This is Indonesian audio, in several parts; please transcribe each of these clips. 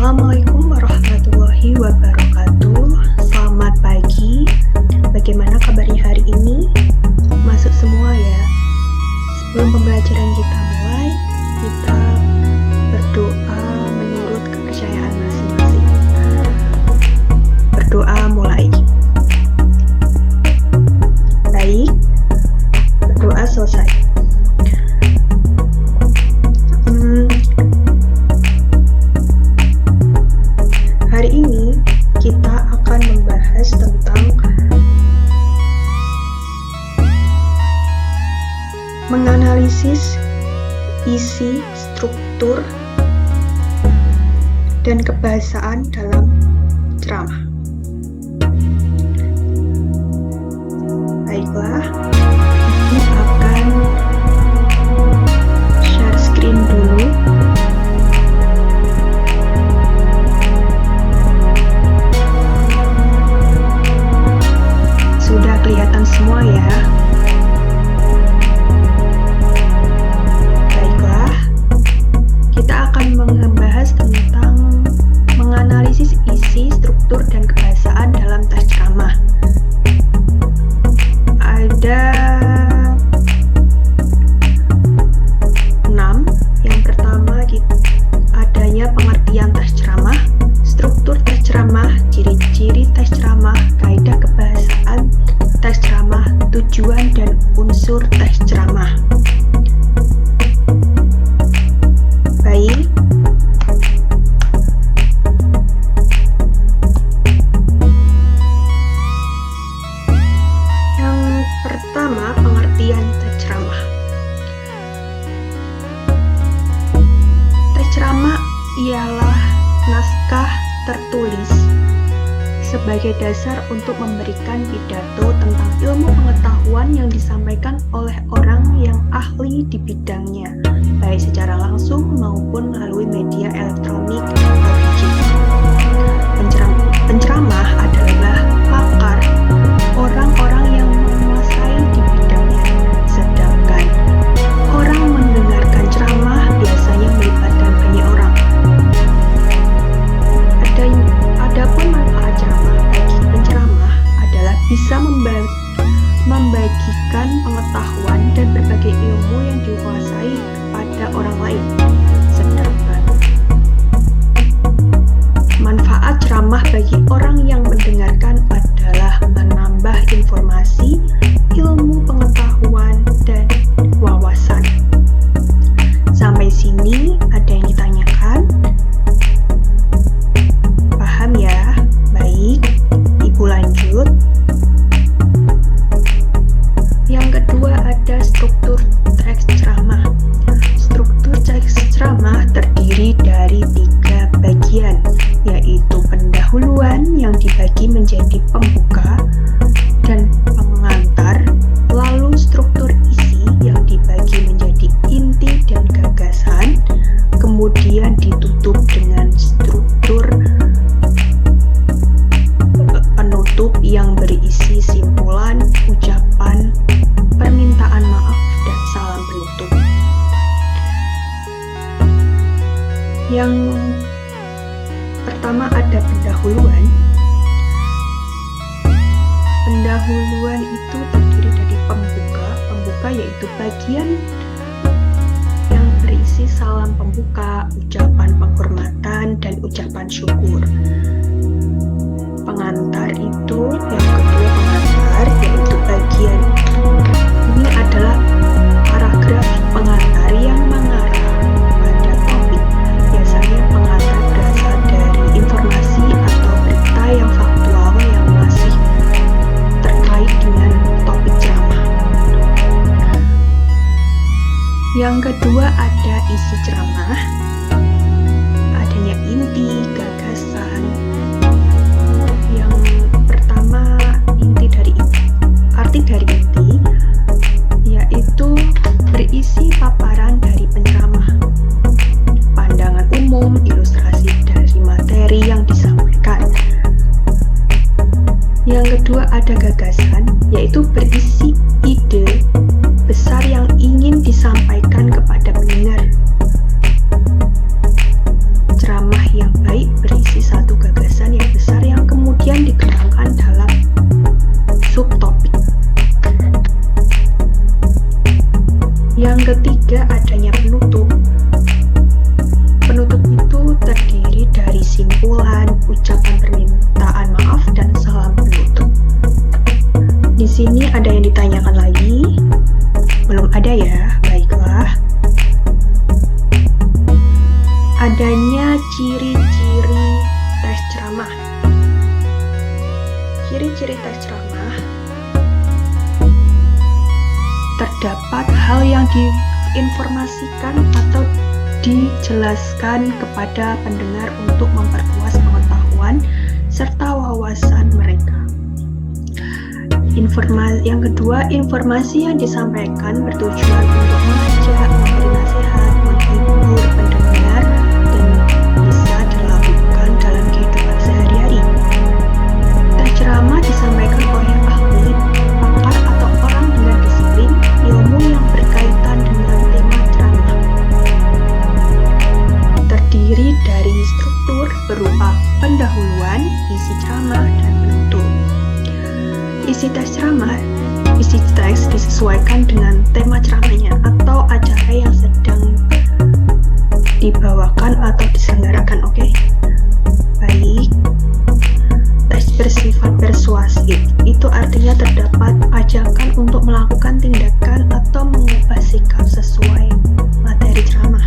Assalamualaikum warahmatullahi wabarakatuh. Selamat pagi. Bagaimana kabarnya hari ini? Masuk semua ya. Sebelum pembelajaran kita mulai, kita berdoa menurut kepercayaan masing-masing. Berdoa mulai. Baik, berdoa selesai. Hari ini kita akan membahas tentang menganalisis isi, struktur, dan kebahasaan dalam ceramah. Baiklah, ini akan share screen dulu. Sudah kelihatan semua ya. Baiklah, kita akan membahas tentang menganalisis isi, struktur, dan kebahasaan dalam teks ceramah. Ada 6. Yang pertama, adanya pengertian teks ceramah, struktur teks ceramah, ciri-ciri teks ceramah, kaidah kebahasaan teks ceramah, tujuan dan unsur teks ceramah. Baik. Yang pertama, pengertian teks ceramah. Teks ceramah ialah naskah tertulis sebagai dasar untuk memberikan pidato tentang ilmu pengetahuan yang disampaikan oleh orang yang ahli di bidangnya, baik secara langsung maupun melalui media elektronik atau digital. Penceramah adalah pakar, orang-orang yang menguasai di bidangnya, sedangkan orang mendengarkan ceramah biasanya melibatkan banyak orang. Adapun manfaat ceramah bagi penceramah adalah bisa membagikan pengetahuan dan berbagai ilmu yang dikuasai kepada orang lain. Sedangkan manfaat ceramah bagi orang yang mendengarkan adalah menambah informasi, ilmu pengetahuan, dan wawasan. Sampai sini ada yang ditanyakan? Paham ya? Baik, Ibu lanjut. Yang kedua ada struktur teks ceramah. Struktur teks ceramah terdiri dari 3 bagian, yaitu pendahuluan yang dibagi menjadi pembuka dan pengantar, lalu struktur isi yang dibagi menjadi inti dan gagasan, kemudian ditutup dengan struktur penutup yang berisi simpulan, ucapan, permintaan maaf, dan salam penutup. Yang pertama ada pendahuluan. Pendahuluan itu terdiri dari pembuka. Pembuka yaitu bagian yang berisi salam pembuka, ucapan penghormatan, dan ucapan syukur. Pengantar itu yang kedua, pengantar yaitu bagian ini adalah paragraf pengantar yang mengarah pada topik. Biasanya pengantar berasal dari informasi atau berita yang faktual yang masih terkait dengan topik ceramah. Yang kedua ada isi ceramah. Adanya inti, gagasan. Yang pertama, arti dari inti yaitu berisi paparan dari penceramah, pandangan umum, ilustrasi dari materi yang disampaikan. Yang kedua ada gagasan, yaitu berisi ide besar yang ingin disampaikan kepada pendengar. Ceramah yang baik teks ceramah. Ciri-ciri teks ceramah: terdapat hal yang diinformasikan atau dijelaskan kepada pendengar untuk memperluas pengetahuan serta wawasan mereka. Yang kedua, informasi yang disampaikan bertujuan untuk mengajak, memberi nasihat, menghibur pendengar, dan bisa dilakukan dalam kehidupan sehari-hari. Teks ceramah disampaikan oleh ahli, pakar, atau orang dengan disiplin ilmu yang berkaitan dengan tema ceramah. Terdiri dari struktur berupa pendahuluan, isi ceramah, dan penutup. Isi teks disesuaikan dengan tema ceramahnya atau acara yang sedang dibawakan atau diselenggarakan. Baik. Teks bersifat persuasif, itu artinya terdapat ajakan untuk melakukan tindakan atau mengubah sikap sesuai materi ceramah.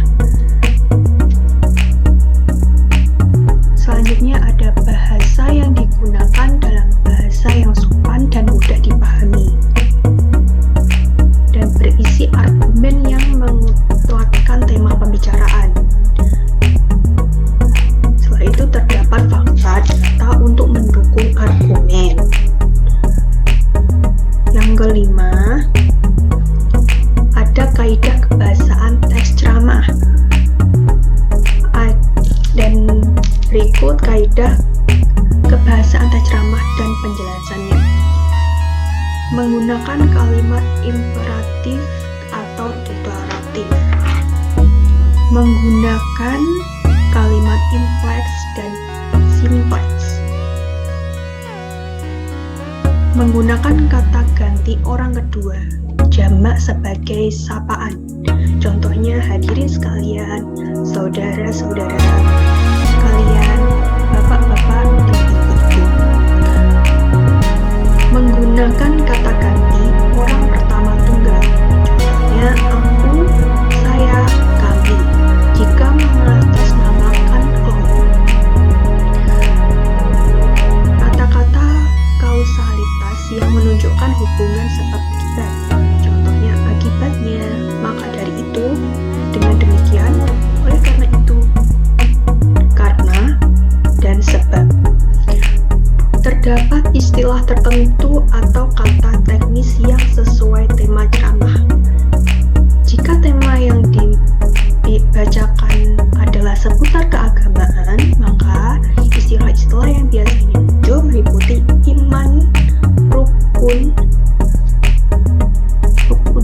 Selanjutnya ada bahasa yang digunakan dalam bahasa yang sopan dan mudah dipahami, dan berisi argumen yang menguatkan tema pembicaraan. Setelah itu terdapat fakta data untuk mendukung argumen. Yang kelima, ada kaidah kebahasaan teks ceramah. Dan berikut kaidah kebahasaan teks ceramah dan penjelasannya. Menggunakan kalimat imperatif atau deklaratif. Menggunakan kalimat impleks dan simpleks. Menggunakan kata ganti orang kedua, jamak sebagai sapaan. Contohnya hadirin sekalian, saudara-saudara kalian, bapak-bapak, dan ibu-ibu. Menggunakan kata ganti orang pertama tunggal. Contohnya aku, saya, kami. Jika mengatasnamakan kelompok. Kata-kata kausalitas yang menunjukkan hubungan sebab akibat. Contohnya akibatnya, maka dari itu, dengan demikian, oleh karena itu, karena, dan sebab. Terdapat istilah tertentu atau kata teknis yang sesuai tema ceramah. Jika tema yang dibacakan adalah seputar keagamaan, maka istilah-istilah yang biasanya muncul meliputi iman, rukun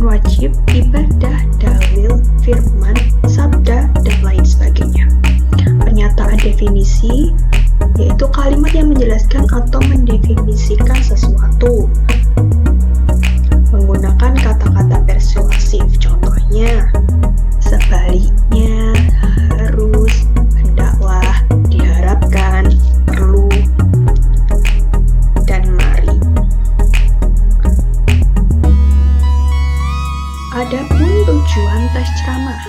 wajib, ibadah, dalil, firman, sabda, dan lain sebagainya. Pernyataan definisi yaitu kalimat yang menjelaskan atau mendefinisikan sesuatu. Menggunakan kata-kata persuasif, contohnya sebaliknya, harus, hendaklah, diharapkan, perlu, dan mari. Adapun tujuan teks ceramah.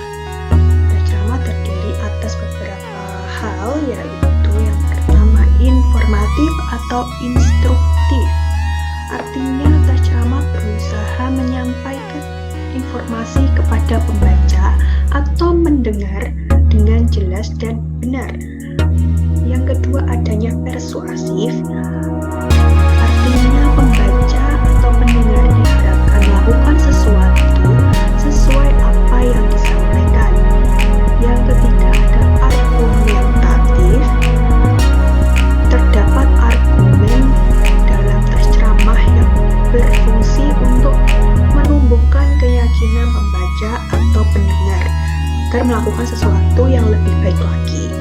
Teks ceramah terdiri atas beberapa hal, yaitu yang pertama informatif atau instruktif. Artinya teks ceramah berusaha menyampaikan informasi kepada pembaca atau mendengar dengan jelas dan benar. Yang kedua adanya persuasif. Artinya pembaca atau pendengar diharapkan melakukan sesuatu sesuai apa yang disampaikan. Yang ketiga ada argumentatif. Terdapat argumen dalam teks ceramah yang berfungsi untuk menumbuhkan keyakinan pembaca atau pendengar agar melakukan sesuatu yang lebih baik lagi.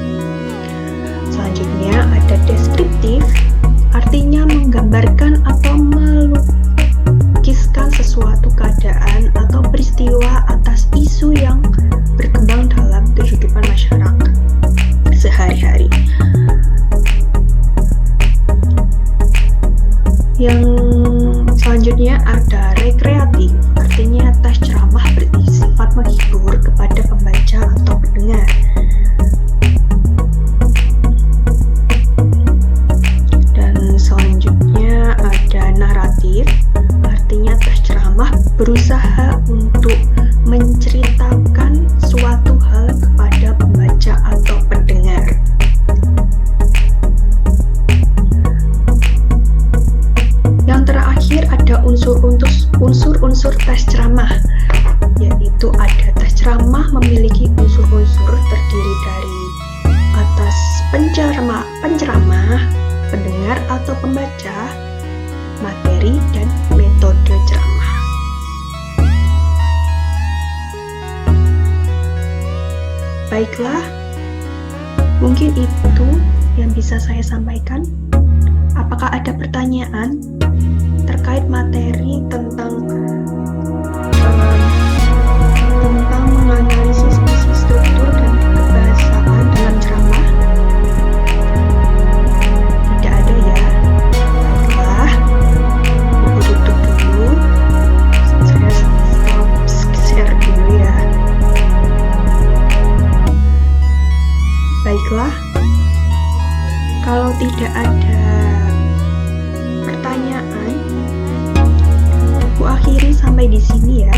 Selanjutnya ada deskriptif. Artinya menggambarkan atau melukiskan sesuatu keadaan atau peristiwa atas isu yang berkembang dalam kehidupan masyarakat sehari-hari. Yang selanjutnya ada rekreatif. Artinya teks ceramah bersifat menghibur kepada pembaca atau pendengar. penceramah, pendengar atau pembaca, materi dan metode ceramah. Baiklah, mungkin itu yang bisa saya sampaikan. Apakah ada pertanyaan terkait materi tentang menganalisis isi struktur dan kebahasaan dalam ceramah? Tidak ada ya? Baiklah, Ibu tutup dulu. Saya stop share dulu ya. Baiklah, kalau tidak ada pertanyaan, aku akhiri sampai di sini ya.